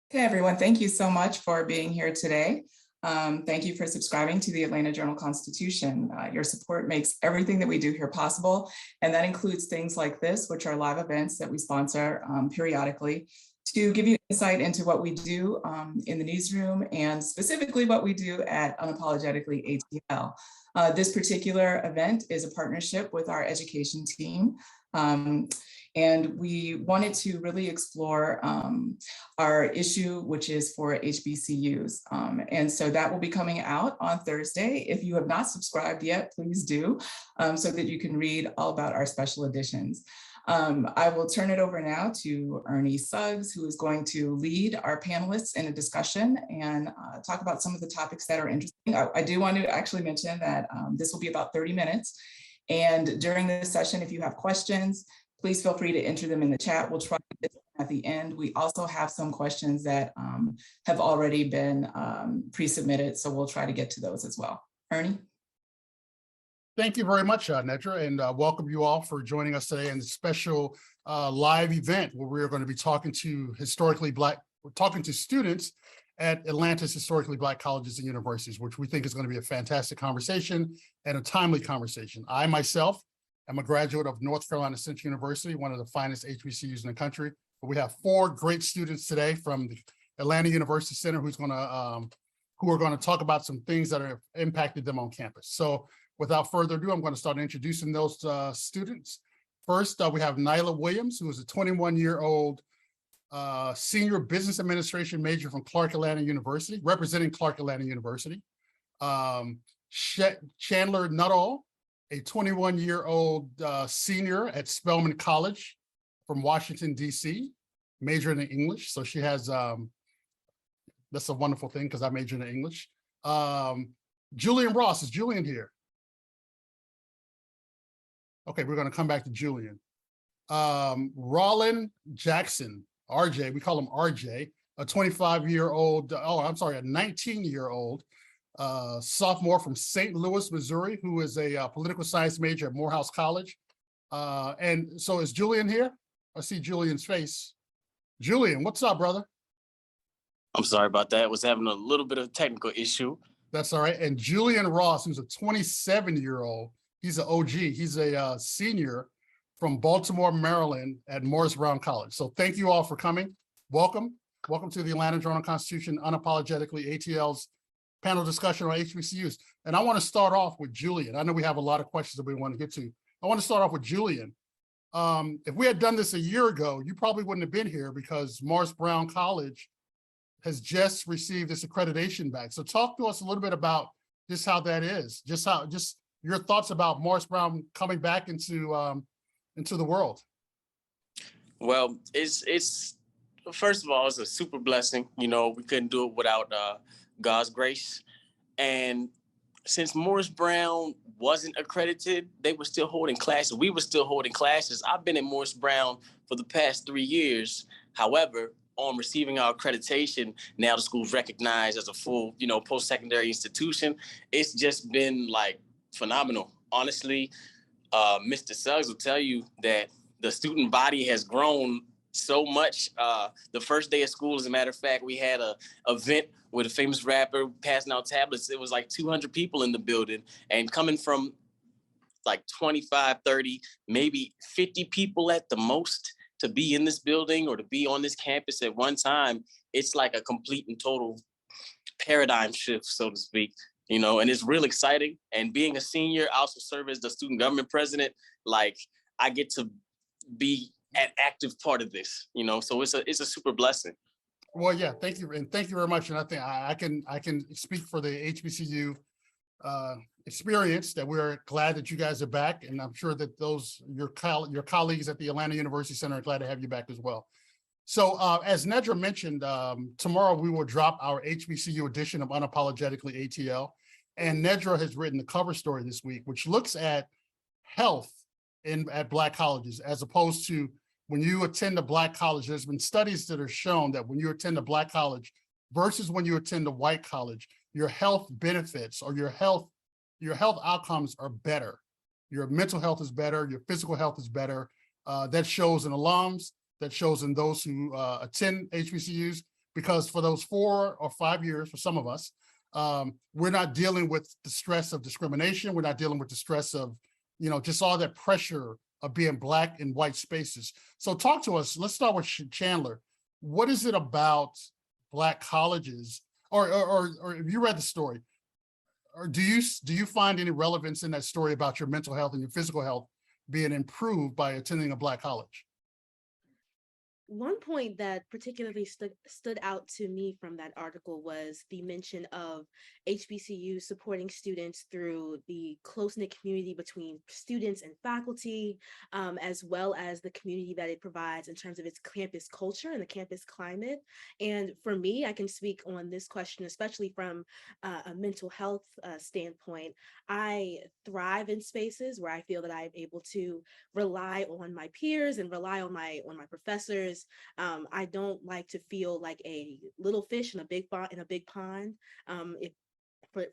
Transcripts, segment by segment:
Hey everyone, thank you so much for being here today. Thank you for subscribing to the Atlanta Journal-Constitution. Your support makes everything that we do here possible, and that includes things like this, which are live events that we sponsor periodically to give you insight into what we do in the newsroom and specifically what we do at Unapologetically ATL. This particular event is a partnership with our education team. And we wanted to really explore our issue, which is for HBCUs. And so that will be coming out on Thursday. If you have not subscribed yet, please do, so that you can read all about our special editions. I will turn it over now to Ernie Suggs, who is going to lead our panelists in a discussion and talk about some of the topics that are interesting. I do want to actually mention that this will be about 30 minutes. And during this session, if you have questions, please feel free to enter them in the chat. We'll try to get them at the end. We also have some questions that have already been pre-submitted, so we'll try to get to those as well. Ernie? Thank you very much, Nedra, and welcome you all for joining us today in a special live event where we're going to be talking to students at Atlanta's historically Black colleges and universities, which we think is going to be a fantastic conversation and a timely conversation. I myself am a graduate of North Carolina Central University, one of the finest HBCUs in the country. But we have 4 great students today from the Atlanta University Center who are going to talk about some things that have impacted them on campus. So without further ado, I'm going to start introducing those students. First, we have Nailah Williams, who is a 21-year-old senior business administration major from Clark Atlanta University, representing Clark Atlanta University. Chandler Nutall, a 21-year-old senior at Spelman College from Washington, D.C., majoring in English. So she has, that's a wonderful thing because I majored in English. Julian Ross, is Julian here? Okay, we're going to come back to Julian. Rollin Jackson, RJ, we call him RJ, a 25-year-old, a 19-year-old sophomore from St. Louis, Missouri, who is a political science major at Morehouse College. And so is Julian here? I see Julian's face. Julian, what's up, brother? I'm sorry about that. I was having a little bit of a technical issue. That's all right. And Julian Ross, who's a 27-year-old, he's an OG. He's a senior from Baltimore, Maryland at Morris Brown College. So thank you all for coming. Welcome. Welcome to the Atlanta Journal-Constitution Unapologetically ATL's panel discussion on HBCUs. And I want to start off with Julian. I know we have a lot of questions that we want to get to. I want to start off with Julian. If we had done this a year ago, you probably wouldn't have been here because Morris Brown College has just received its accreditation back. So talk to us a little bit about just how that is, just your thoughts about Morris Brown coming back into the world. Well, it's first of all, it's a super blessing. You know, we couldn't do it without God's grace. And since Morris Brown wasn't accredited, they were still holding classes. We were still holding classes. I've been at Morris Brown for the past 3 years. However, on receiving our accreditation, now the school's recognized as a full, post-secondary institution. It's just been like phenomenal. Honestly, Mr. Suggs will tell you that the student body has grown so much. The first day of school, as a matter of fact, we had a event with a famous rapper passing out tablets. It was like 200 people in the building, and coming from like 25, 30, maybe 50 people at the most to be in this building or to be on this campus at one time, it's like a complete and total paradigm shift, so to speak, and it's real exciting. And being a senior, I also serve as the student government president. Like, I get to be an active part of this, so it's a super blessing. Well, yeah, thank you. And thank you very much. And I think I can speak for the HBCU experience that we're glad that you guys are back. And I'm sure that your colleagues at the Atlanta University Center are glad to have you back as well. So as Nedra mentioned, tomorrow we will drop our HBCU edition of Unapologetically ATL. And Nedra has written the cover story this week, which looks at health at Black colleges, as opposed to when you attend a Black college. There's been studies that are shown that when you attend a Black college versus when you attend a white college, your health benefits or your health outcomes are better. Your mental health is better, your physical health is better. That shows in alums, that shows in those who attend HBCUs, because for those 4 or 5 years, for some of us, we're not dealing with the stress of discrimination. We're not dealing with the stress of, just all that pressure of being Black in white spaces. So talk to us. Let's start with Chandler. What is it about Black colleges, or if you read the story, or do you find any relevance in that story about your mental health and your physical health being improved by attending a Black college? One point that particularly stood out to me from that article was the mention of HBCU supporting students through the close-knit community between students and faculty, as well as the community that it provides in terms of its campus culture and the campus climate. And for me, I can speak on this question, especially from a mental health standpoint. I thrive in spaces where I feel that I'm able to rely on my peers and rely on my professors. I don't like to feel like a little fish in a big pond. If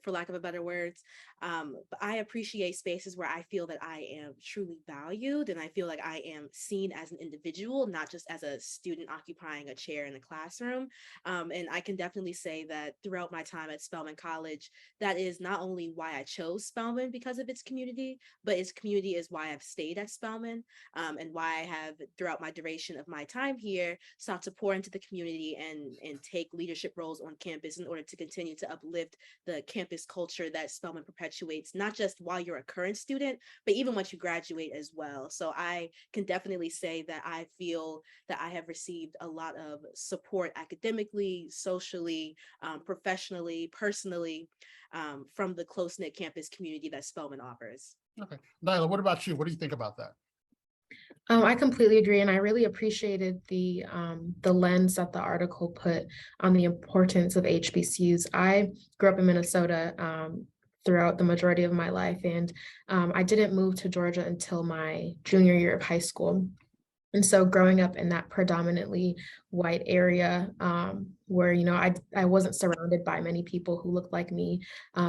for lack of a better words. But I appreciate spaces where I feel that I am truly valued and I feel like I am seen as an individual, not just as a student occupying a chair in the classroom. And I can definitely say that throughout my time at Spelman College, that is not only why I chose Spelman because of its community, but its community is why I've stayed at Spelman, and why I have, throughout my duration of my time here, sought to pour into the community and take leadership roles on campus in order to continue to uplift the campus culture that Spelman perpetuates, not just while you're a current student, but even once you graduate as well. So I can definitely say that I feel that I have received a lot of support academically, socially, professionally, personally, from the close-knit campus community that Spelman offers. Okay, Nailah, what about you? What do you think about that? I completely agree, and I really appreciated the lens that the article put on the importance of HBCUs. I grew up in Minnesota throughout the majority of my life, and I didn't move to Georgia until my junior year of high school. And so growing up in that predominantly white area where, I wasn't surrounded by many people who looked like me.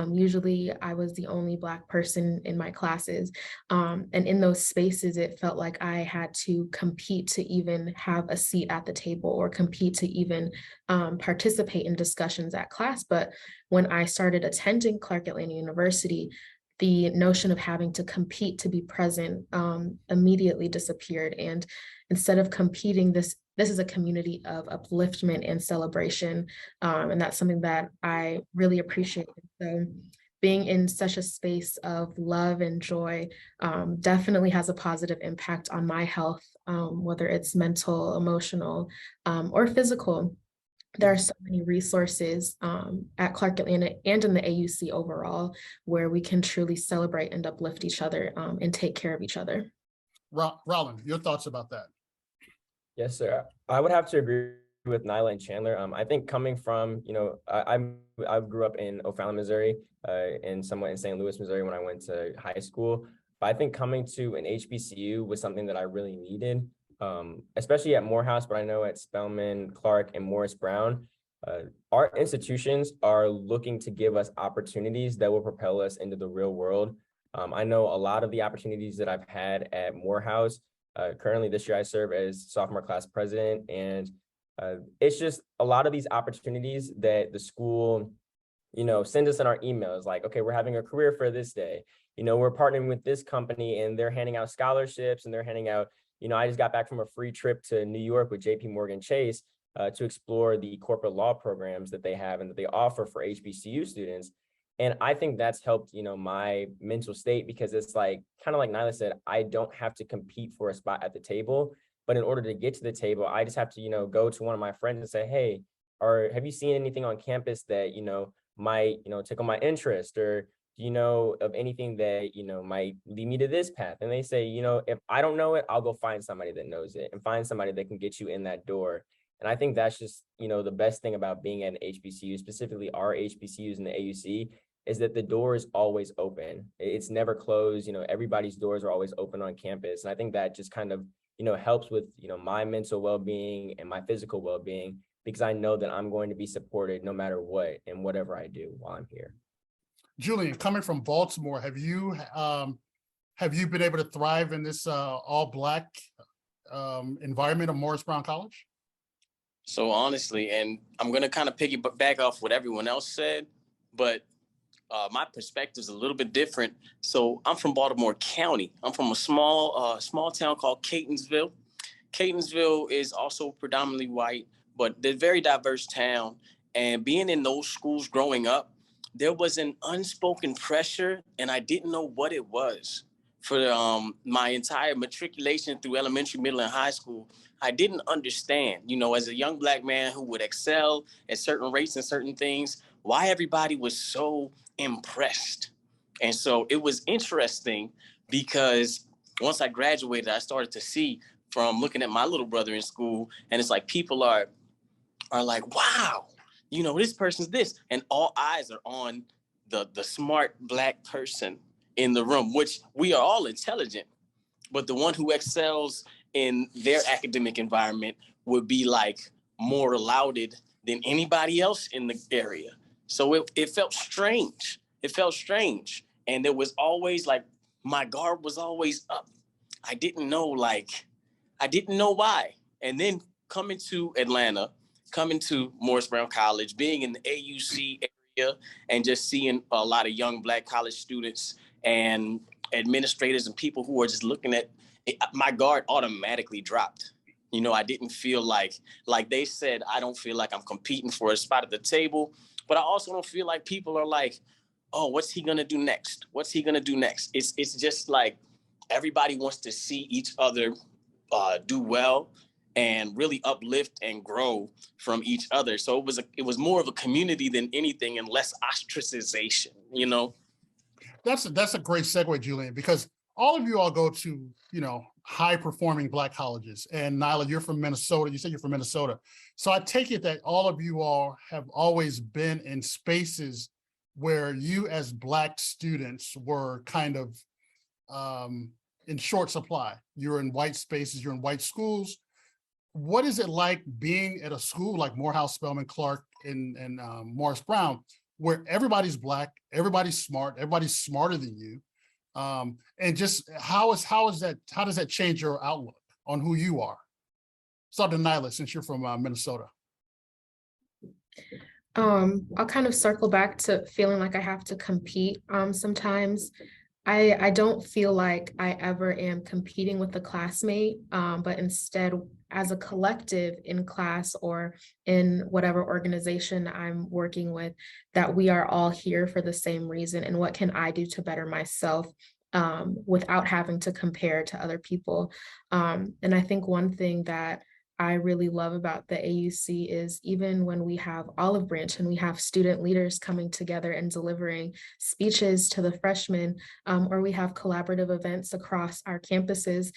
Usually I was the only Black person in my classes. And in those spaces, it felt like I had to compete to even have a seat at the table or compete to even participate in discussions at class. But when I started attending Clark Atlanta University, the notion of having to compete to be present immediately disappeared. And instead of competing, this is a community of upliftment and celebration. And that's something that I really appreciate. So being in such a space of love and joy definitely has a positive impact on my health, whether it's mental, emotional, or physical. There are so many resources at Clark Atlanta and in the AUC overall where we can truly celebrate and uplift each other and take care of each other. Rollin, your thoughts about that? Yes, sir. I would have to agree with Nailah and Chandler. I think coming from, I grew up in O'Fallon, Missouri, and somewhat in St. Louis, Missouri when I went to high school. But I think coming to an HBCU was something that I really needed. Especially at Morehouse, but I know at Spelman, Clark, and Morris Brown, our institutions are looking to give us opportunities that will propel us into the real world. I know a lot of the opportunities that I've had at Morehouse. Currently this year I serve as sophomore class president, and it's just a lot of these opportunities that the school, send us in our emails like, okay, we're having a career fair this day. We're partnering with this company and they're handing out scholarships and they're handing out, I just got back from a free trip to New York with JP Morgan Chase to explore the corporate law programs that they have and that they offer for HBCU students. And I think that's helped, my mental state, because it's like, kind of like Nailah said, I don't have to compete for a spot at the table. But in order to get to the table, I just have to, go to one of my friends and say, hey, or have you seen anything on campus that, might, tickle my interest? Or do you know of anything that, might lead me to this path? And they say, if I don't know it, I'll go find somebody that knows it and find somebody that can get you in that door. And I think that's just, the best thing about being at an HBCU, specifically our HBCUs in the AUC, is that the door is always open. It's never closed. Everybody's doors are always open on campus. And I think that just kind of, helps with, my mental well-being and my physical well-being, because I know that I'm going to be supported no matter what and whatever I do while I'm here. Julian, coming from Baltimore, have you been able to thrive in this all Black environment of Morris Brown College? So honestly, and I'm gonna kind of piggyback off what everyone else said, but my perspective is a little bit different. So I'm from Baltimore County. I'm from a small town called Catonsville. Catonsville is also predominantly white, but they're a very diverse town. And being in those schools growing up, there was an unspoken pressure, and I didn't know what it was. For my entire matriculation through elementary, middle, and high school, I didn't understand, as a young Black man who would excel at certain rates and certain things, why everybody was so impressed. And so it was interesting because once I graduated, I started to see from looking at my little brother in school, and it's like people are like, wow, this person's this, and all eyes are on the smart Black person in the room, which we are all intelligent, but the one who excels in their academic environment would be like more lauded than anybody else in the area. So it felt strange. It felt strange. And there was always like, my guard was always up. I didn't know why. And then coming to Atlanta, coming to Morris Brown College, being in the AUC area, and just seeing a lot of young Black college students and administrators and people who are just looking at it, my guard automatically dropped. I didn't feel like they said, I don't feel like I'm competing for a spot at the table, but I also don't feel like people are like, oh, what's he gonna do next? What's he gonna do next? It's just like everybody wants to see each other do well and really uplift and grow from each other. So it was more of a community than anything, and less ostracization. That's a great segue, Julian, because all of you all go to, high performing Black colleges. And Nailah, you're from Minnesota. You said you're from Minnesota. So I take it that all of you all have always been in spaces where you as Black students were kind of in short supply. You're in white spaces, you're in white schools. What is it like being at a school like Morehouse, Spelman, Clark, and Morris Brown, where everybody's Black, everybody's smart, everybody's smarter than you? And just how does that change your outlook on who you are? Start to Nailah, since you're from Minnesota. I'll kind of circle back to feeling like I have to compete sometimes. I don't feel like I ever am competing with a classmate, but instead as a collective in class or in whatever organization I'm working with, that we are all here for the same reason. And what can I do to better myself without having to compare to other people? And I think one thing that I really love about the AUC is even when we have olive branch and we have student leaders coming together and delivering speeches to the freshmen, or we have collaborative events across our campuses,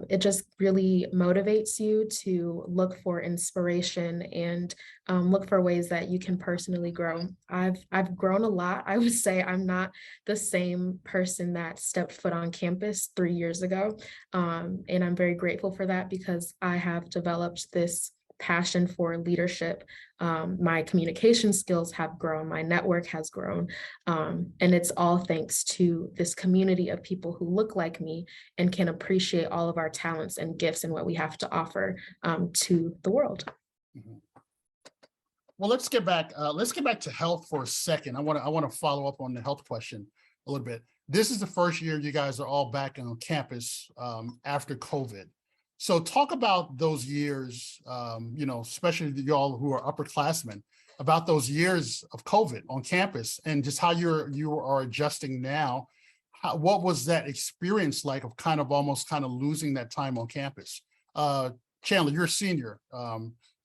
it just really motivates you to look for inspiration and look for ways that you can personally grow. I've grown a lot. I would say I'm not the same person that stepped foot on campus 3 years ago. And I'm very grateful for that because I have developed this passion for leadership. My communication skills have grown, my network has grown, and it's all thanks to this community of people who look like me and can appreciate all of our talents and gifts and what we have to offer to the world. Mm-hmm. Well, let's get back to health for a second. I want to follow up on the health question a little bit. This is the first year you guys are all back on campus after COVID. So talk about those years, especially y'all who are upperclassmen, about those years of COVID on campus and just how you are adjusting now. What was that experience like of almost losing that time on campus? Chandler, you're a senior.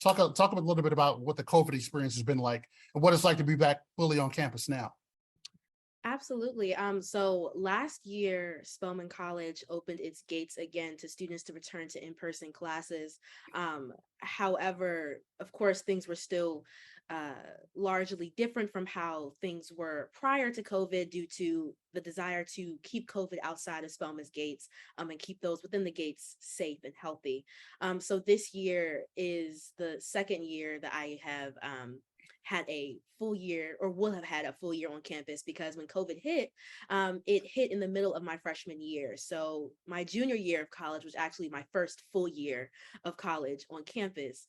Talk a little bit about what the COVID experience has been like and what it's like to be back fully on campus now. Absolutely. So last year, Spelman College opened its gates again to students to return to in-person classes. However, of course, things were still largely different from how things were prior to COVID due to the desire to keep COVID outside of Spelman's gates and keep those within the gates safe and healthy. So this year is the second year that I have had a full year, or will have had a full year on campus, because when COVID hit, it hit in the middle of my freshman year. So my junior year of college was actually my first full year of college on campus,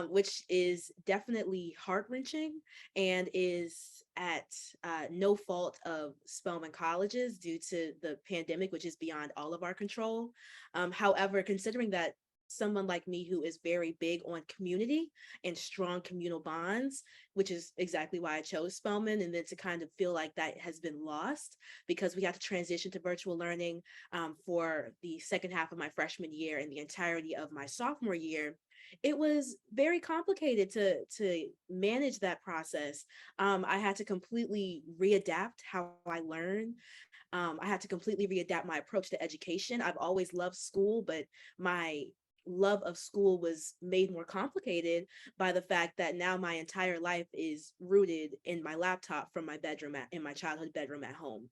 which is definitely heart-wrenching and is at no fault of Spelman colleges due to the pandemic, which is beyond all of our control. However, considering that someone like me who is very big on community and strong communal bonds, which is exactly why I chose Spelman, and then to kind of feel like that has been lost because we had to transition to virtual learning for the second half of my freshman year and the entirety of my sophomore year, it was very complicated to manage that process. I had to completely readapt how I learn. I had to completely readapt my approach to education. I've always loved school, but my love of school was made more complicated by the fact that now my entire life is rooted in my laptop from my bedroom in my childhood bedroom at home.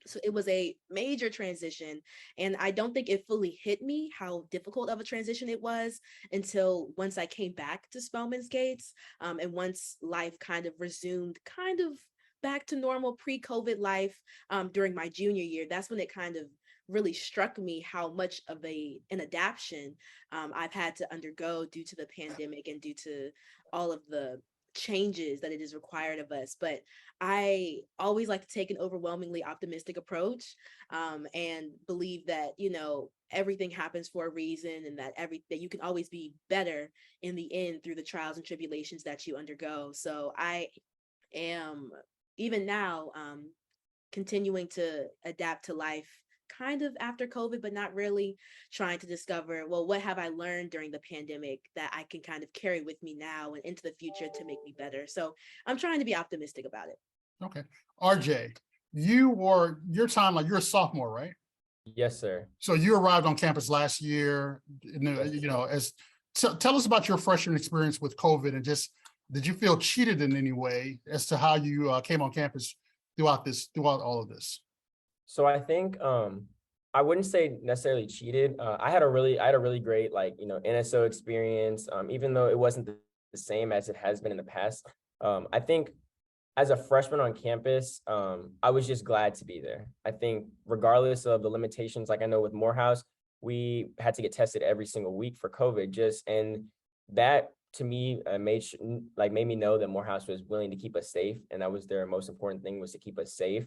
So it was a major transition, and I don't think it fully hit me how difficult of a transition it was until once I came back to Spelman's Gates, and once life kind of resumed back to normal pre-COVID life during my junior year. That's when it kind of really struck me how much of an adaptation I've had to undergo due to the pandemic and due to all of the changes that it is required of us. But I always like to take an overwhelmingly optimistic approach and believe that, you know, everything happens for a reason, and that you can always be better in the end through the trials and tribulations that you undergo. So I am, even now, continuing to adapt to life kind of after COVID, but not really, trying to discover, well, what have I learned during the pandemic that I can kind of carry with me now and into the future to make me better. So I'm trying to be optimistic about it. Okay. RJ, your time, like you're a sophomore, right? Yes, sir. So you arrived on campus last year, tell us about your freshman experience with COVID, and just, did you feel cheated in any way as to how you came on campus throughout all of this? So I think I wouldn't say necessarily cheated. I had a really great NSO experience, even though it wasn't the same as it has been in the past. I think as a freshman on campus, I was just glad to be there. I think regardless of the limitations, like I know with Morehouse, we had to get tested every single week for COVID, and that to me made me know that Morehouse was willing to keep us safe, and that was their most important thing, was to keep us safe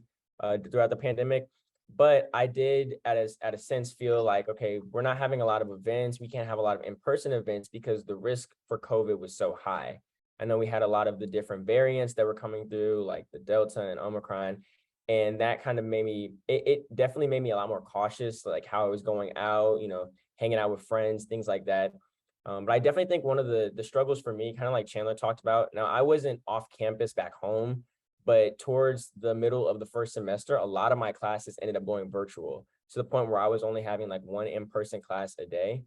throughout the pandemic. But I did at a sense feel like, okay, we're not having a lot of events. We can't have a lot of in-person events because the risk for COVID was so high. I know we had a lot of the different variants that were coming through, like the Delta and Omicron, and that kind of it definitely made me a lot more cautious, like how I was going out, hanging out with friends, things like that. But I definitely think one of the struggles for me, kind of like Chandler talked about, now I wasn't off campus back home, but towards the middle of the first semester, a lot of my classes ended up going virtual, to the point where I was only having like one in-person class a day,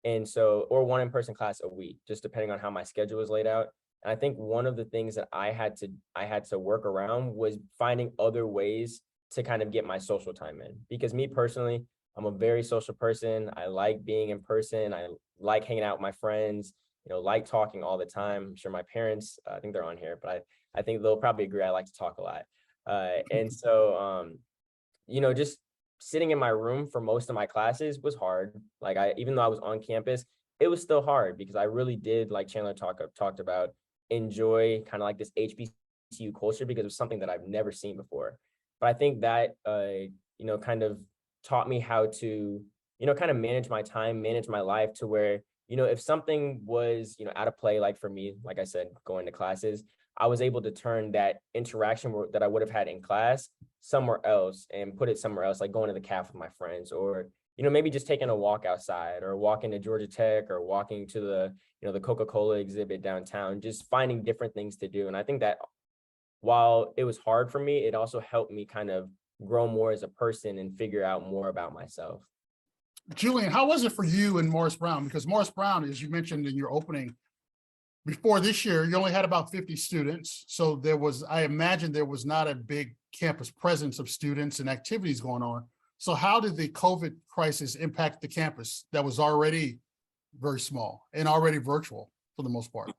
or one in-person class a week, just depending on how my schedule was laid out. And I think one of the things that I had to work around was finding other ways to kind of get my social time in, because me personally, I'm a very social person. I like being in person. I like hanging out with my friends, like talking all the time. I'm sure my parents, I think they're on here, but I think they'll probably agree I like to talk a lot. And so, just sitting in my room for most of my classes was hard. Like even though I was on campus, it was still hard because I really did, like Chandler talked about, enjoy kind of like this HBCU culture, because it was something that I've never seen before. But I think that, kind of taught me how to, kind of manage my time, manage my life to where, if something was, out of play, like for me, like I said, going to classes, I was able to turn that interaction that I would have had in class somewhere else and put it somewhere else, like going to the cafe with my friends, or, maybe just taking a walk outside, or walking to Georgia Tech, or walking to the Coca-Cola exhibit downtown, just finding different things to do. And I think that while it was hard for me, it also helped me kind of grow more as a person and figure out more about myself. Julian, how was it for you in Morris Brown? Because Morris Brown, as you mentioned in your opening, before this year, you only had about 50 students. So I imagine there was not a big campus presence of students and activities going on. So how did the COVID crisis impact the campus that was already very small and already virtual for the most part?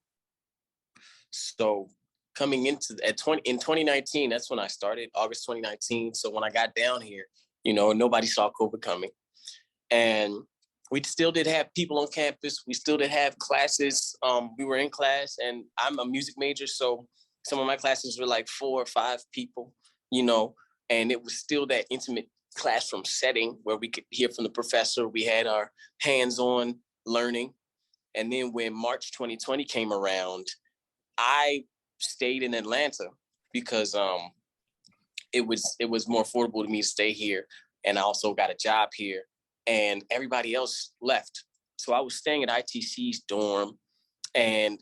So coming into in 2019, that's when I started, August 2019. So when I got down here, nobody saw COVID coming. And we still did have people on campus. We still did have classes. We were in class, and I'm a music major. So some of my classes were like 4 or 5 people, and it was still that intimate classroom setting where we could hear from the professor. We had our hands-on learning. And then when March 2020 came around, I stayed in Atlanta because it was more affordable to me to stay here. And I also got a job here, and everybody else left. So I was staying at ITC's dorm, and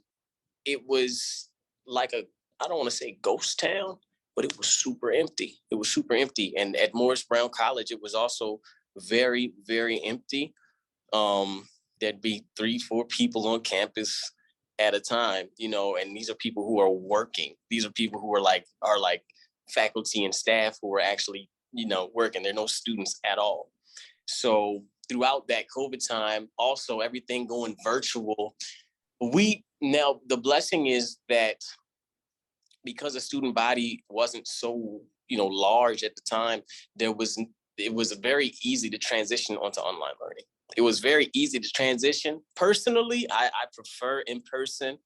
it was like I don't want to say ghost town, but it was super empty. It was super empty. And at Morris Brown College, it was also very, very empty. There'd be 3-4 people on campus at a time, and these are people who are working. These are people who are like faculty and staff who are actually, working. There are no students at all. So throughout that COVID time, also everything going virtual, now the blessing is that because the student body wasn't so, large at the time, it was very easy to transition onto online learning. It was very easy to transition. Personally, I prefer in person.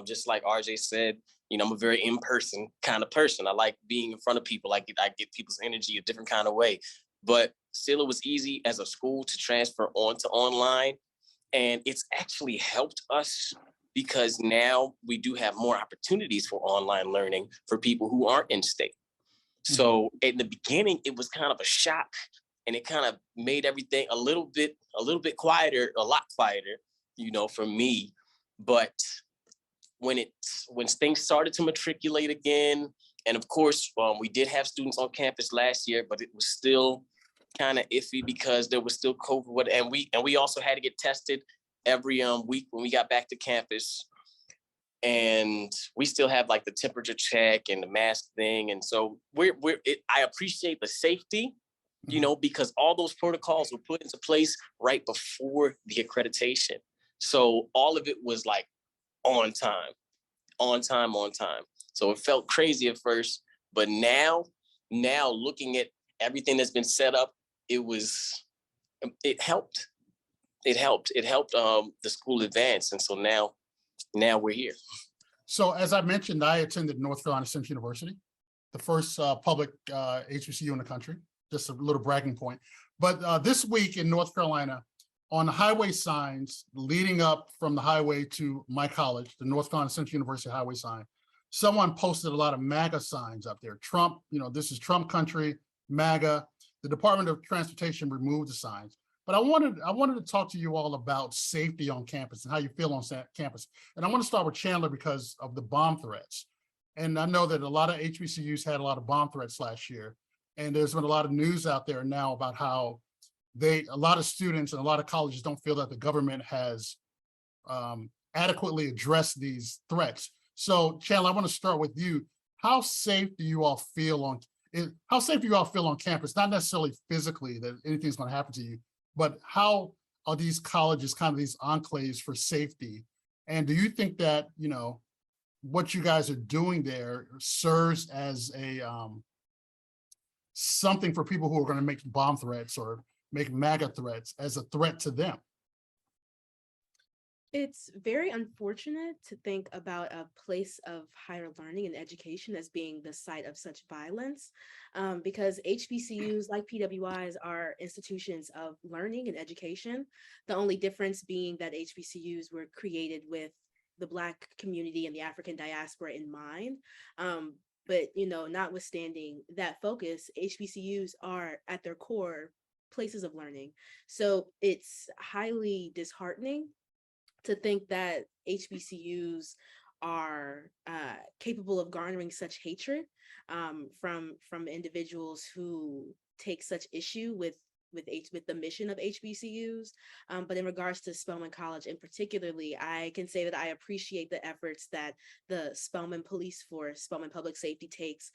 Just like RJ said, I'm a very in-person kind of person. I like being in front of people. I get people's energy a different kind of way. But still, it was easy as a school to transfer onto online. And it's actually helped us because now we do have more opportunities for online learning for people who aren't in state. So in the beginning, it was kind of a shock, and it kind of made everything a little bit quieter, a lot quieter, for me. But when things started to matriculate again, and of course, we did have students on campus last year, but it was still kind of iffy because there was still COVID, and we also had to get tested every week when we got back to campus. And we still have like the temperature check and the mask thing. And so I appreciate the safety, because all those protocols were put into place right before the accreditation. So all of it was like on time. So it felt crazy at first, but now looking at everything that's been set up, it helped. It helped the school advance. And so now we're here. So as I mentioned, I attended North Carolina Central University, the first public HBCU in the country, just a little bragging point. But this week in North Carolina, on the highway signs leading up from the highway to my college, the North Carolina Central University highway sign, someone posted a lot of MAGA signs up there. Trump, this is Trump country, MAGA. The Department of Transportation removed the signs. But I wanted to talk to you all about safety on campus and how you feel on campus. And I want to start with Chandler because of the bomb threats. And I know that a lot of HBCUs had a lot of bomb threats last year. And there's been a lot of news out there now about how a lot of students and a lot of colleges don't feel that the government has adequately addressed these threats. So Chandler, I want to start with you. How safe do you all feel on campus? Not necessarily physically that anything's going to happen to you, but how are these colleges kind of these enclaves for safety? And do you think that, what you guys are doing there serves as a something for people who are going to make bomb threats or make MAGA threats as a threat to them? It's very unfortunate to think about a place of higher learning and education as being the site of such violence, because HBCUs, like PWIs, are institutions of learning and education. The only difference being that HBCUs were created with the Black community and the African diaspora in mind. But, notwithstanding that focus, HBCUs are at their core places of learning. So it's highly disheartening to think that HBCUs are capable of garnering such hatred from individuals who take such issue with with the mission of HBCUs. But in regards to Spelman College in particularly, I can say that I appreciate the efforts that the Spelman Police Force, Spelman Public Safety takes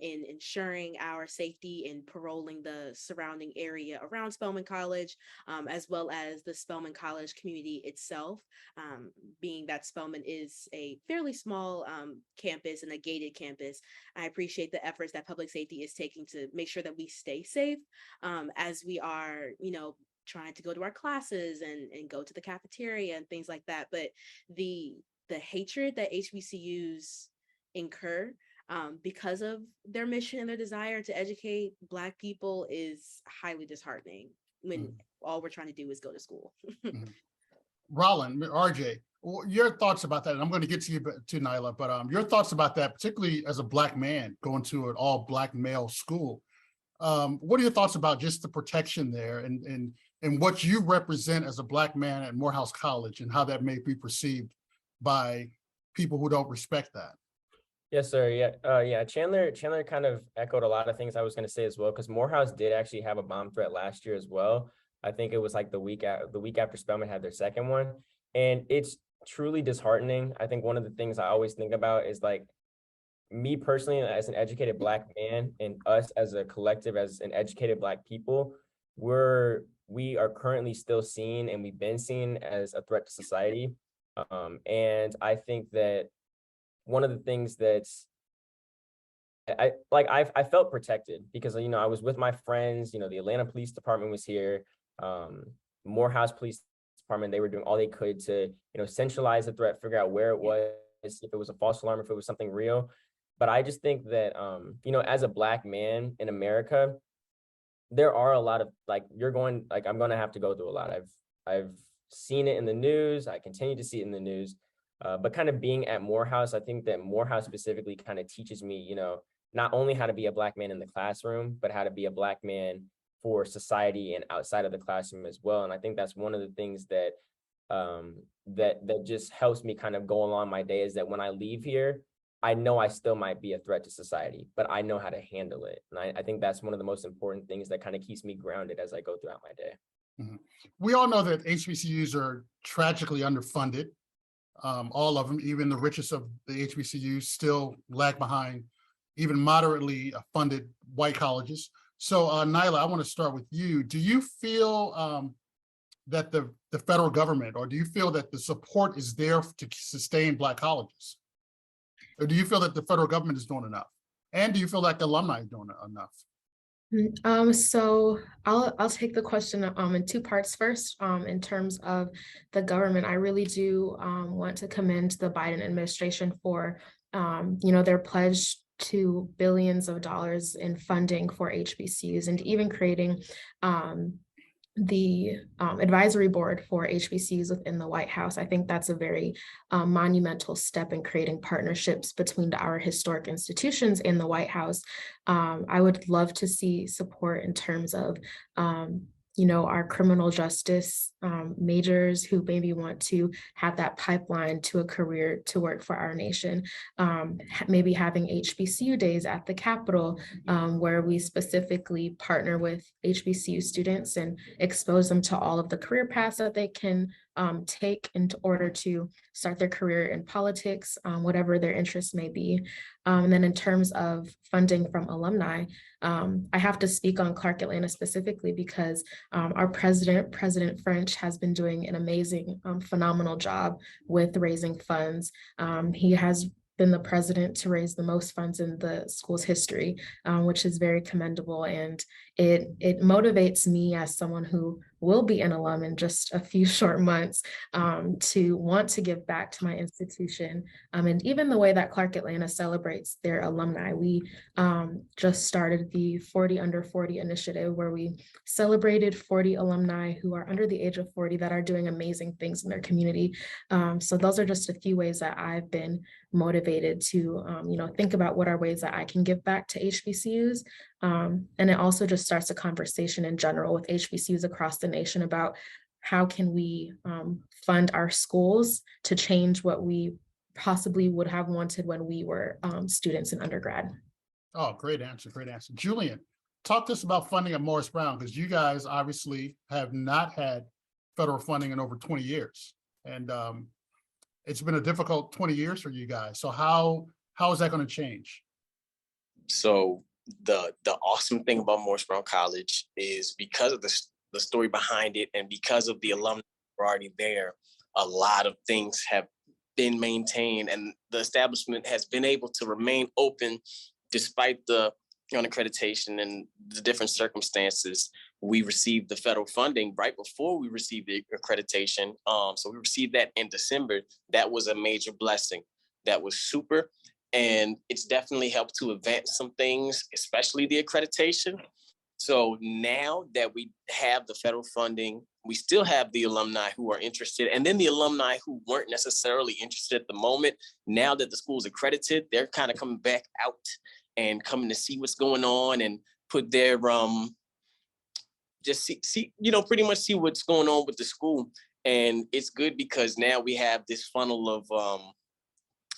in ensuring our safety and paroling the surrounding area around Spelman College, as well as the Spelman College community itself, being that Spelman is a fairly small campus and a gated campus. I appreciate the efforts that public safety is taking to make sure that we stay safe as we are, trying to go to our classes and go to the cafeteria and things like that. But the hatred that HBCUs incur because of their mission and their desire to educate Black people is highly disheartening when all we're trying to do is go to school. Rollin, RJ, your thoughts about that, and I'm going to get to you to Nailah, but your thoughts about that, particularly as a Black man going to an all Black male school. What are your thoughts about just the protection there and what you represent as a Black man at Morehouse College and how that may be perceived by people who don't respect that? Yes, sir. Yeah. Chandler kind of echoed a lot of things I was going to say as well, because Morehouse did actually have a bomb threat last year as well. I think it was like the week after Spelman had their second one, and it's truly disheartening. I think one of the things I always think about is like me personally as an educated Black man and us as a collective, as an educated Black people, we are currently still seen, and we've been seen as a threat to society. And I think that one of the things that's I felt protected because, I was with my friends, the Atlanta Police Department was here, Morehouse Police Department, they were doing all they could to, centralize the threat, figure out where it was, if it was a false alarm, if it was something real. But I just think that, as a Black man in America, there are a lot of, I'm going to have to go through a lot. I've seen it in the news. I continue to see it in the news. But kind of being at Morehouse, I think that Morehouse specifically kind of teaches me, not only how to be a Black man in the classroom, but how to be a Black man for society and outside of the classroom as well. And I think that's one of the things that that just helps me kind of go along my day, is that when I leave here, I know I still might be a threat to society, but I know how to handle it. And I think that's one of the most important things that kind of keeps me grounded as I go throughout my day. Mm-hmm. We all know that HBCUs are tragically underfunded. All of them, even the richest of the HBCUs, still lag behind even moderately funded white colleges. So Nailah, I want to start with you. Do you feel that the federal government, or do you feel that the support is there to sustain Black colleges? Or do you feel that the federal government is doing enough? And do you feel like alumni is doing enough? So I'll take the question in two parts. First, in terms of the government, I really do want to commend the Biden administration for their pledge to billions of dollars in funding for HBCUs, and even creating the advisory board for HBCUs within the White House. I think that's a very monumental step in creating partnerships between our historic institutions in the White House. I would love to see support in terms of our criminal justice majors who maybe want to have that pipeline to a career to work for our nation. Maybe having HBCU days at the Capitol, where we specifically partner with HBCU students and expose them to all of the career paths that they can take in order to start their career in politics, whatever their interests may be. And then in terms of funding from alumni, I have to speak on Clark Atlanta specifically because our President French, has been doing an amazing, phenomenal job with raising funds. He has been the president to raise the most funds in the school's history, which is very commendable. And it motivates me as someone who will be an alum in just a few short months to want to give back to my institution. And even the way that Clark Atlanta celebrates their alumni, we just started the 40 Under 40 initiative, where we celebrated 40 alumni who are under the age of 40 that are doing amazing things in their community. So those are just a few ways that I've been motivated to think about what are ways that I can give back to HBCUs. And it also just starts a conversation in general with HBCUs across the nation about how can we fund our schools to change what we possibly would have wanted when we were students in undergrad. Oh, great answer, great answer. Julian, talk to us about funding at Morris Brown, because you guys obviously have not had federal funding in over 20 years. And it's been a difficult 20 years for you guys. So how is that going to change? So the awesome thing about Morris Brown College is because of the story behind it and because of the alumni who are already there, a lot of things have been maintained and the establishment has been able to remain open despite the unaccreditation and the different circumstances. We received the federal funding right before we received the accreditation. So we received that in December. That was a major blessing. That was super. And it's definitely helped to advance some things, especially the accreditation. So now that we have the federal funding, we still have the alumni who are interested. And then the alumni who weren't necessarily interested at the moment, now that the school's accredited, they're kind of coming back out and coming to see what's going on and put their, just see, pretty much see what's going on with the school. And it's good because now we have this funnel of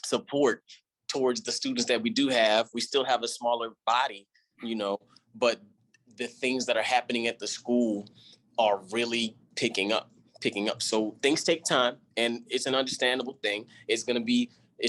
support towards the students that we do have. We still have a smaller body, but the things that are happening at the school are really picking up. So things take time and it's an understandable thing. It's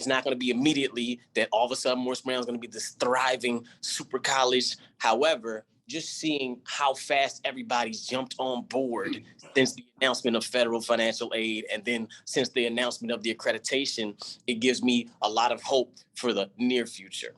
not going to be immediately that all of a sudden Morris Brown is going to be this thriving super college. However, just seeing how fast everybody's jumped on board since the announcement of federal financial aid and then since the announcement of the accreditation, it gives me a lot of hope for the near future.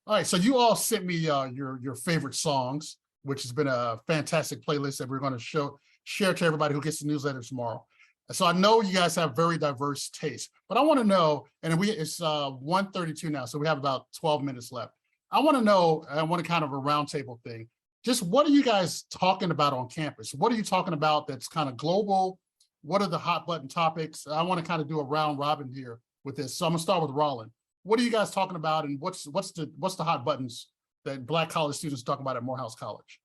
All right, so you all sent me your favorite songs, which has been a fantastic playlist that we're going to share to everybody who gets the newsletter tomorrow. So I know you guys have very diverse tastes, but I want to know, and it's 1:32 now, so we have about 12 minutes left. I want to know, I want to kind of a roundtable thing. Just what are you guys talking about on campus? What are you talking about that's kind of global? What are the hot button topics? I want to kind of do a round robin here with this. So I'm gonna start with Rollin. What are you guys talking about, and what's the hot buttons that Black college students talk about at Morehouse College?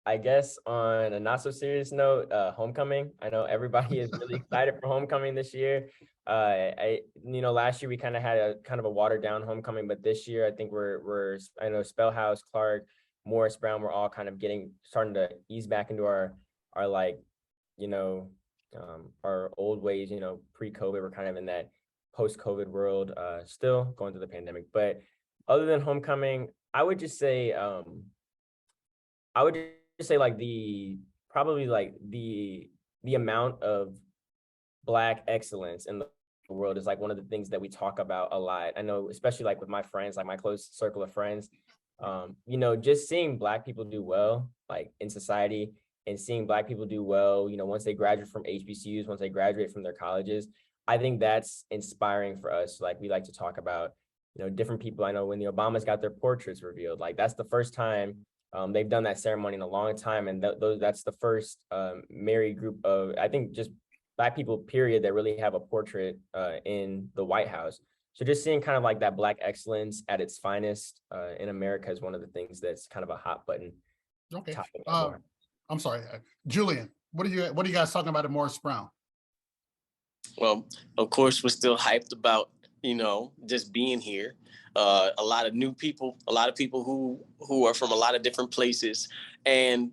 I guess on a not so serious note, homecoming. I know everybody is really excited for homecoming this year. Last year we kind of had a watered down homecoming, but this year I think I know Spellhouse, Clark, Morris Brown, we're all kind of starting to ease back into our old ways. Pre-COVID, we're kind of in that post-COVID world, still going through the pandemic. But other than homecoming, I would just say the amount of Black excellence in the world is like one of the things that we talk about a lot. I know, especially like with my friends, like my close circle of friends, just seeing Black people do well, like in society, and seeing Black people do well, once they graduate from HBCUs, once they graduate from their colleges, I think that's inspiring for us. Like we like to talk about, different people. I know when the Obamas got their portraits revealed, like that's the first time they've done that ceremony in a long time. And that's the first married group of, I think, just Black people, period, that really have a portrait in the White House. So just seeing kind of like that Black excellence at its finest in America is one of the things that's kind of a hot button. Okay. I'm sorry, Julian, what are you guys talking about at Morris Brown? Well, of course, we're still hyped about, just being here. A lot of new people, a lot of people who are from a lot of different places, and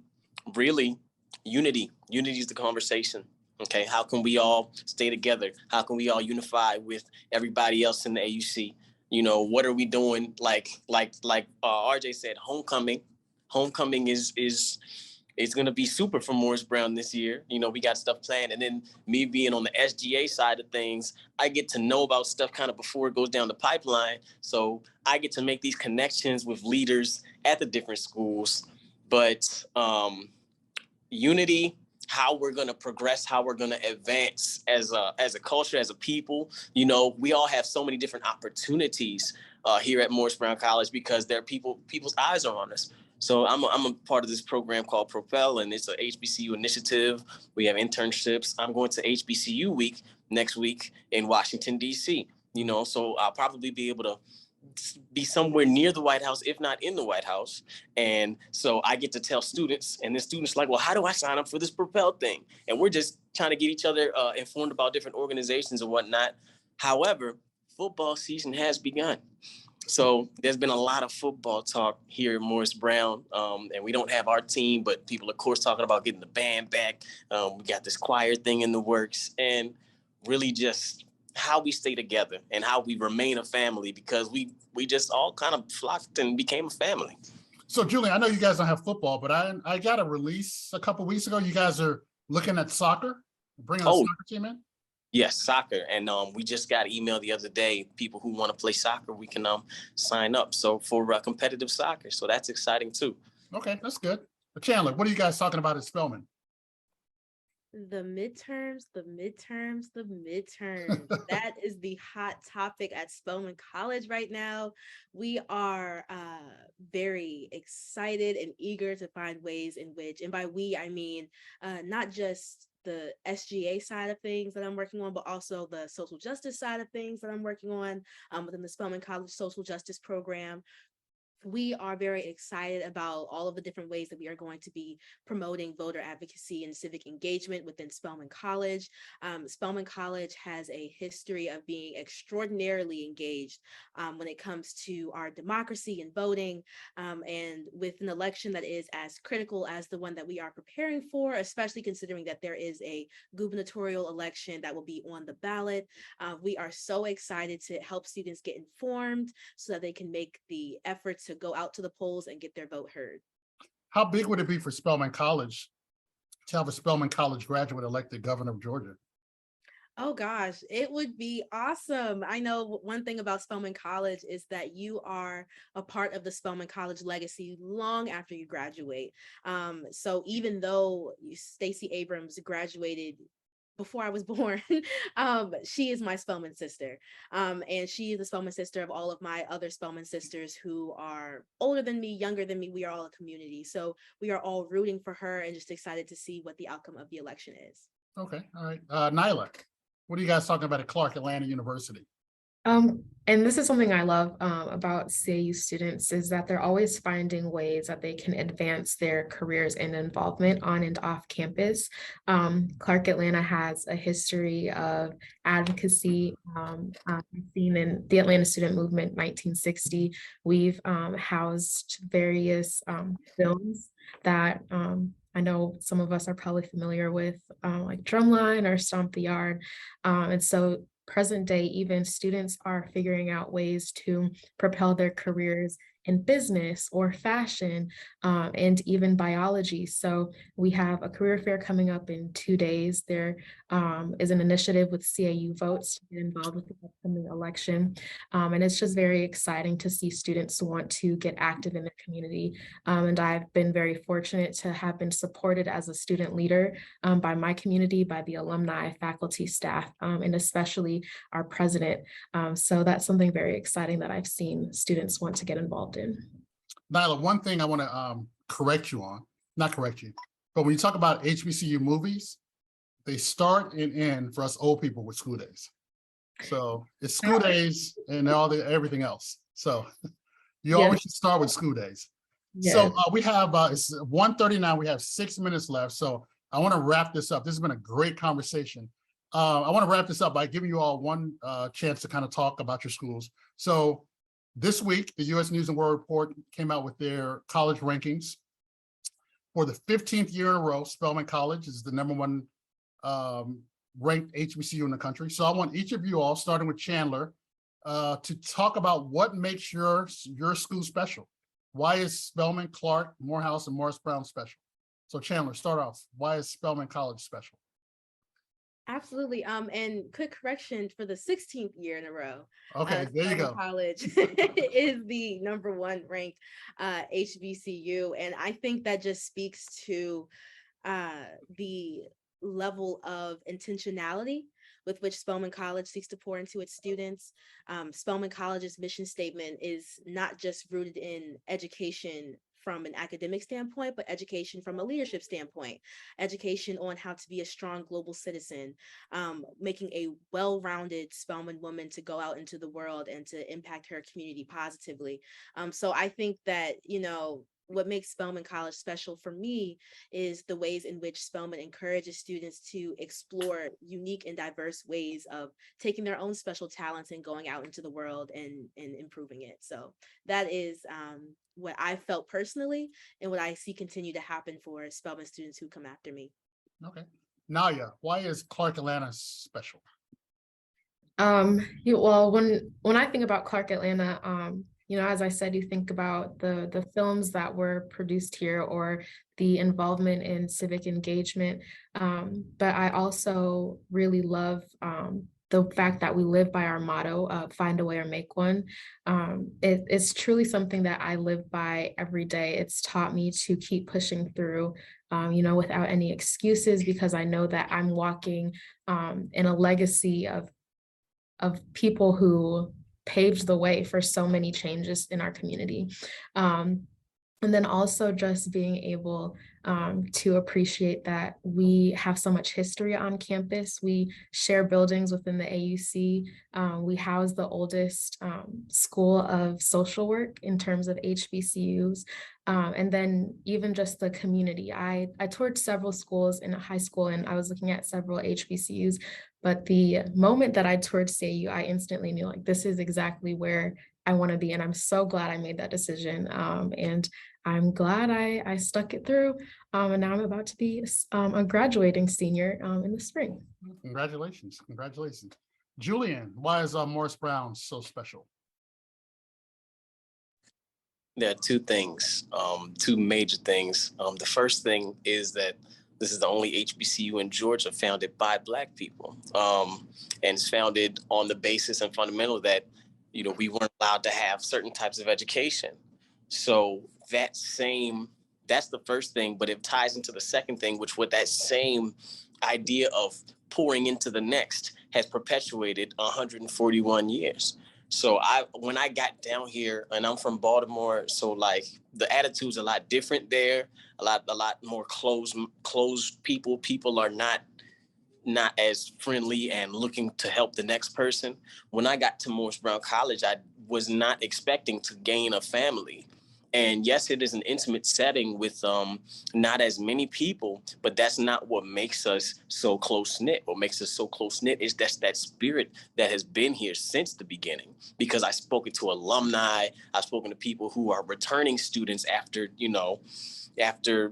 really unity is the conversation. Okay, how can we all stay together? How can we all unify with everybody else in the AUC? What are we doing? Like RJ said, homecoming is going to be super for Morris Brown this year. We got stuff planned. And then me being on the SGA side of things, I get to know about stuff kind of before it goes down the pipeline. So I get to make these connections with leaders at the different schools. But unity, how we're going to progress, how we're going to advance as a culture, as a people. We all have so many different opportunities here at Morris Brown College because there are people's eyes are on us. So I'm a part of this program called Propel, and it's a HBCU initiative. We have internships. I'm going to HBCU week next week in Washington, D.C., so I'll probably be able to be somewhere near the White House, if not in the White House. And so I get to tell students, and then students are like, well, how do I sign up for this Propel thing? And we're just trying to get each other informed about different organizations and whatnot. However, football season has begun. So there's been a lot of football talk here at Morris Brown, and we don't have our team, but people, of course, talking about getting the band back. We got this choir thing in the works, and really just how we stay together and how we remain a family, because we just all kind of flocked and became a family. So, Julian, I know you guys don't have football, but I got a release a couple weeks ago. You guys are looking at soccer, bringing a soccer team in? Yes, soccer. And we just got an email the other day, people who want to play soccer, we can sign up. So for competitive soccer. So that's exciting too. Okay, that's good. But Chandler, what are you guys talking about at Spelman? The midterms. That is the hot topic at Spelman College right now. We are very excited and eager to find ways in which, and by we, I mean not just the SGA side of things that I'm working on, but also the social justice side of things that I'm working on within the Spelman College Social Justice Program. We are very excited about all of the different ways that we are going to be promoting voter advocacy and civic engagement within Spelman College. Spelman College has a history of being extraordinarily engaged when it comes to our democracy and voting, and with an election that is as critical as the one that we are preparing for, especially considering that there is a gubernatorial election that will be on the ballot. We are so excited to help students get informed so that they can make the effort to go out to the polls and get their vote heard. How big would it be for Spelman College to have a Spelman College graduate elected governor of Georgia? Oh gosh, it would be awesome. I know one thing about Spelman College is that you are a part of the Spelman College legacy long after you graduate. So even though Stacey Abrams graduated before I was born, she is my Spelman sister. And she is the Spelman sister of all of my other Spelman sisters who are older than me, younger than me. We are all a community. So we are all rooting for her and just excited to see what the outcome of the election is. Okay, all right. Nailah, what are you guys talking about at Clark Atlanta University? And this is something I love about CAU students is that they're always finding ways that they can advance their careers and involvement on and off campus. Clark Atlanta has a history of advocacy seen in the Atlanta Student Movement 1960. We've housed various films that I know some of us are probably familiar with, like Drumline or Stomp the Yard. And so present day, even students are figuring out ways to propel their careers in business or fashion and even biology. So we have a career fair coming up in 2 days. There is an initiative with CAU Votes to get involved with the upcoming election. And it's just very exciting to see students want to get active in their community. And I've been very fortunate to have been supported as a student leader by my community, by the alumni, faculty, staff, and especially our president. So that's something very exciting that I've seen students want to get involved in. Nailah, one thing I want to correct you on, not correct you, but when you talk about HBCU movies, they start and end for us old people with school days. So it's school days and everything else. So you always should start with school days. Yes. So we have, it's 1:39, we have 6 minutes left. So I want to wrap this up. This has been a great conversation. I want to wrap this up by giving you all one chance to kind of talk about your schools. So this week, the U.S. News and World Report came out with their college rankings. For the 15th year in a row, Spelman College is the #1 ranked HBCU in the country. So I want each of you all, starting with Chandler, to talk about what makes your school special. Why is Spelman, Clark, Morehouse, and Morris Brown special? So Chandler, start off. Why is Spelman College special? Absolutely. And quick correction, for the 16th year in a row. Okay, there you go. College is the #1 ranked HBCU. And I think that just speaks to the level of intentionality with which Spelman College seeks to pour into its students. Spelman College's mission statement is not just rooted in education from an academic standpoint, but education from a leadership standpoint, education on how to be a strong global citizen, making a well-rounded Spelman woman to go out into the world and to impact her community positively. So I think that, what makes Spelman College special for me is the ways in which Spelman encourages students to explore unique and diverse ways of taking their own special talents and going out into the world and improving it. So that is what I felt personally and what I see continue to happen for Spelman students who come after me. Okay. Nailah, why is Clark Atlanta special? Well, when I think about Clark Atlanta, as I said, you think about the films that were produced here or the involvement in civic engagement. But I also really love the fact that we live by our motto of find a way or make one. It's truly something that I live by every day. It's taught me to keep pushing through, without any excuses, because I know that I'm walking in a legacy of people who paved the way for so many changes in our community. And then also just being able to appreciate that we have so much history on campus. We share buildings within the AUC. We house the oldest school of social work in terms of HBCUs. And then even just the community. I toured several schools in high school and I was looking at several HBCUs, but the moment that I toured CAU, I instantly knew like, this is exactly where I want to be. And I'm so glad I made that decision. And I'm glad I stuck it through. And now I'm about to be a graduating senior in the spring. Congratulations. Congratulations. Julian, why is Morris Brown so special? There are two things, two major things. The first thing is that this is the only HBCU in Georgia founded by Black people. And it's founded on the basis and fundamental that, we weren't allowed to have certain types of education. So that's the first thing, but it ties into the second thing, which what that same idea of pouring into the next has perpetuated 141 years. So when I got down here, and I'm from Baltimore, so like the attitude's a lot different there, a lot more closed people. People are not as friendly and looking to help the next person. When I got to Morris Brown College, I was not expecting to gain a family. And yes, it is an intimate setting with not as many people, but that's not what makes us so close-knit. What makes us so close-knit is that spirit that has been here since the beginning. Because I've spoken to alumni, I've spoken to people who are returning students after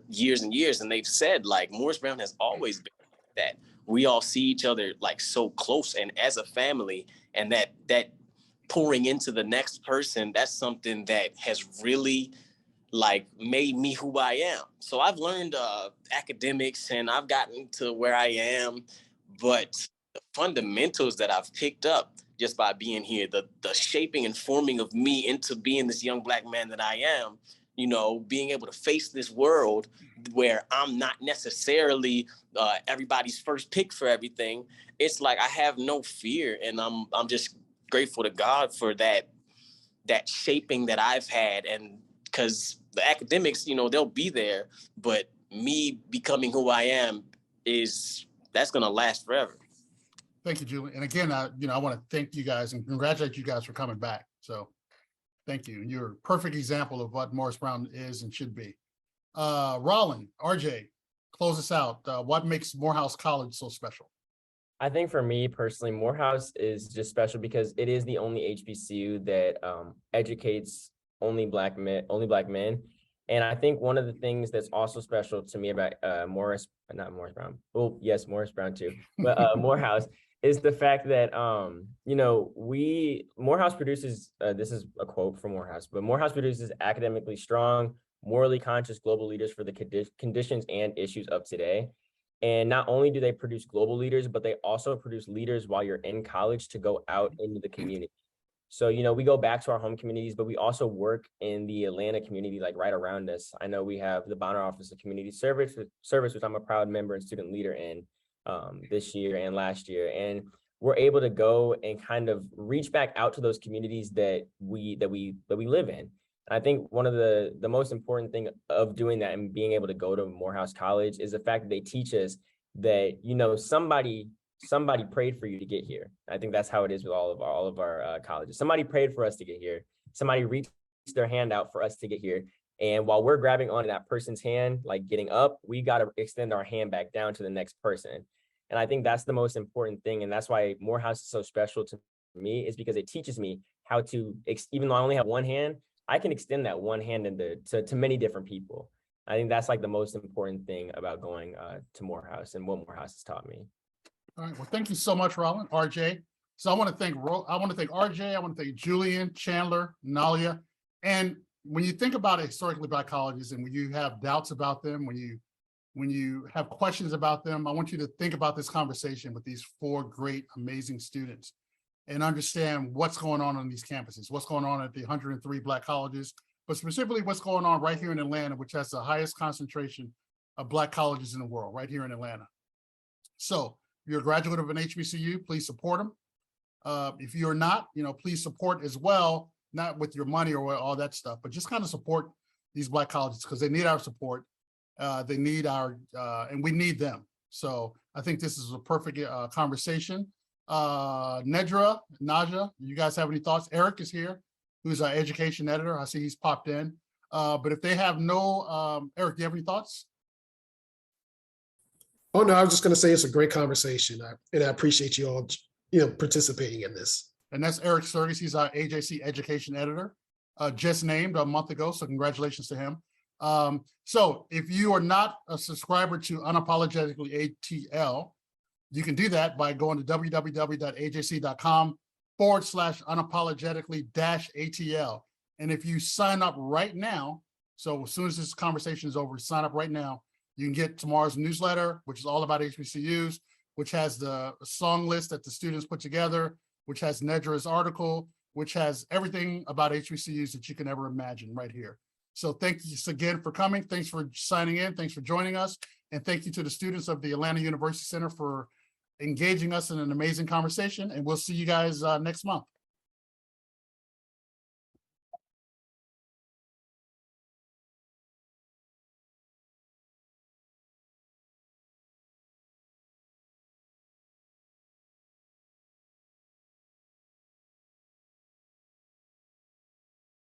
years and years, and they've said, like, Morris Brown has always been that. We all see each other like so close and as a family, and that pouring into the next person, that's something that has really like made me who I am. So I've learned academics and I've gotten to where I am, but the fundamentals that I've picked up just by being here, the shaping and forming of me into being this young Black man that I am, being able to face this world where I'm not necessarily everybody's first pick for everything. It's like I have no fear, and I'm just grateful to God for that shaping that I've had. And because the academics, they'll be there, but me becoming who I am that's gonna last forever. Thank you, Julian. And again, I want to thank you guys and congratulate you guys for coming back. So thank you. You're a perfect example of what Morris Brown is and should be. Rollin, RJ, close us out. What makes Morehouse College so special? I think for me personally, Morehouse is just special because it is the only HBCU that educates only Black men. And I think one of the things that's also special to me about Morris Brown too, but Morehouse is the fact that, Morehouse produces, this is a quote from Morehouse, but Morehouse produces academically strong, morally conscious global leaders for the conditions and issues of today. And not only do they produce global leaders, but they also produce leaders while you're in college to go out into the community. So, we go back to our home communities, but we also work in the Atlanta community, like right around us. I know we have the Bonner Office of Community Service, which I'm a proud member and student leader in this year and last year. And we're able to go and kind of reach back out to those communities that we live in. I think one of the most important thing of doing that and being able to go to Morehouse College is the fact that they teach us that, somebody prayed for you to get here. I think that's how it is with all of our colleges. Somebody prayed for us to get here. Somebody reached their hand out for us to get here. And while we're grabbing onto that person's hand, like getting up, we got to extend our hand back down to the next person. And I think that's the most important thing. And that's why Morehouse is so special to me, is because it teaches me how to, even though I only have one hand, I can extend that one hand to many different people. I think that's like the most important thing about going to Morehouse and what Morehouse has taught me. All right, well, thank you so much, Rollin, RJ. So I want to thank RJ, I want to thank Julian, Chandler, Nailah. And when you think about historically Black colleges and when you have doubts about them, when you have questions about them, I want you to think about this conversation with these 4 great, amazing students and understand what's going on these campuses, what's going on at the 103 Black colleges, but specifically what's going on right here in Atlanta, which has the highest concentration of Black colleges in the world, right here in Atlanta. So if you're a graduate of an HBCU, please support them. If you're not, please support as well, not with your money or all that stuff, but just kind of support these Black colleges because they need our support. They need and we need them. So I think this is a perfect conversation. Nedra, Naja, you guys have any thoughts? Eric is here, who's our education editor. I see he's popped in. But if they have no, Eric, do you have any thoughts? Oh, no, I was just going to say it's a great conversation. And I appreciate you all, participating in this. And that's Eric Suggs. He's our AJC education editor, just named a month ago. So congratulations to him. So if you are not a subscriber to Unapologetically ATL, you can do that by going to www.ajc.com/unapologetically-ATL. And if you sign up right now, so as soon as this conversation is over, sign up right now, you can get tomorrow's newsletter, which is all about HBCUs, which has the song list that the students put together, which has Nedra's article, which has everything about HBCUs that you can ever imagine right here. So thank you again for coming. Thanks for signing in. Thanks for joining us. And thank you to the students of the Atlanta University Center for engaging us in an amazing conversation. And we'll see you guys next month.